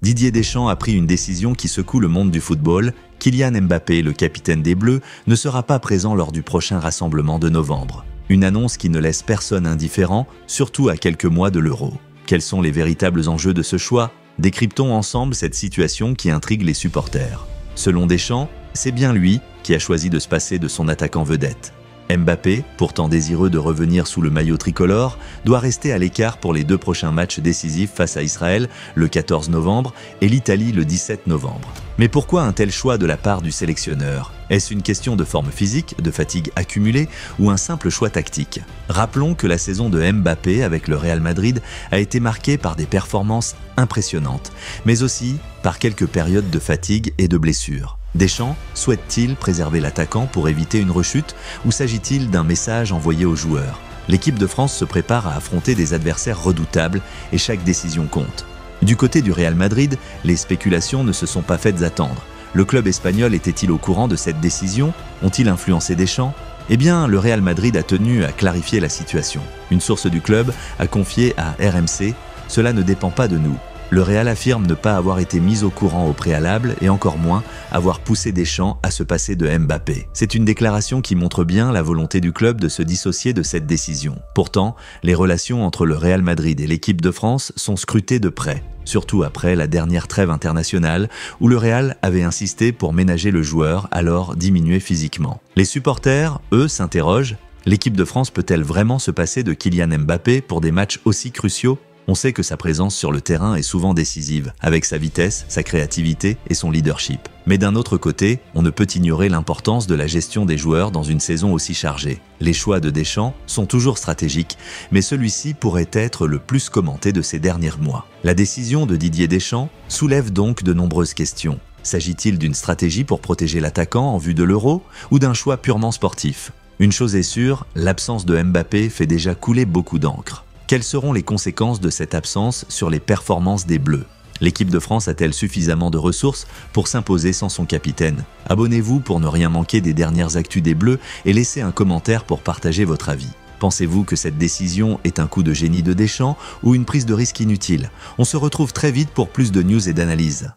Didier Deschamps a pris une décision qui secoue le monde du football. Kylian Mbappé, le capitaine des Bleus, ne sera pas présent lors du prochain rassemblement de novembre. Une annonce qui ne laisse personne indifférent, surtout à quelques mois de l'Euro. Quels sont les véritables enjeux de ce choix? Décryptons ensemble cette situation qui intrigue les supporters. Selon Deschamps, c'est bien lui qui a choisi de se passer de son attaquant vedette. Mbappé, pourtant désireux de revenir sous le maillot tricolore, doit rester à l'écart pour les 2 prochains matchs décisifs face à Israël le 14 novembre et l'Italie le 17 novembre. Mais pourquoi un tel choix de la part du sélectionneur? Est-ce une question de forme physique, de fatigue accumulée ou un simple choix tactique? Rappelons que la saison de Mbappé avec le Real Madrid a été marquée par des performances impressionnantes, mais aussi par quelques périodes de fatigue et de blessures. Deschamps souhaite-t-il préserver l'attaquant pour éviter une rechute ou s'agit-il d'un message envoyé aux joueurs? L'équipe de France se prépare à affronter des adversaires redoutables et chaque décision compte. Du côté du Real Madrid, les spéculations ne se sont pas faites attendre. Le club espagnol était-il au courant de cette décision? Ont-ils influencé Deschamps? Eh bien, le Real Madrid a tenu à clarifier la situation. Une source du club a confié à RMC « Cela ne dépend pas de nous ». Le Real affirme ne pas avoir été mis au courant au préalable et encore moins avoir poussé Deschamps à se passer de Mbappé. C'est une déclaration qui montre bien la volonté du club de se dissocier de cette décision. Pourtant, les relations entre le Real Madrid et l'équipe de France sont scrutées de près, surtout après la dernière trêve internationale où le Real avait insisté pour ménager le joueur alors diminué physiquement. Les supporters, eux, s'interrogent. L'équipe de France peut-elle vraiment se passer de Kylian Mbappé pour des matchs aussi cruciaux? On sait que sa présence sur le terrain est souvent décisive, avec sa vitesse, sa créativité et son leadership. Mais d'un autre côté, on ne peut ignorer l'importance de la gestion des joueurs dans une saison aussi chargée. Les choix de Deschamps sont toujours stratégiques, mais celui-ci pourrait être le plus commenté de ces derniers mois. La décision de Didier Deschamps soulève donc de nombreuses questions. S'agit-il d'une stratégie pour protéger l'attaquant en vue de l'Euro ou d'un choix purement sportif? Une chose est sûre, l'absence de Mbappé fait déjà couler beaucoup d'encre. Quelles seront les conséquences de cette absence sur les performances des Bleus? L'équipe de France a-t-elle suffisamment de ressources pour s'imposer sans son capitaine? Abonnez-vous pour ne rien manquer des dernières actus des Bleus et laissez un commentaire pour partager votre avis. Pensez-vous que cette décision est un coup de génie de Deschamps ou une prise de risque inutile? On se retrouve très vite pour plus de news et d'analyses.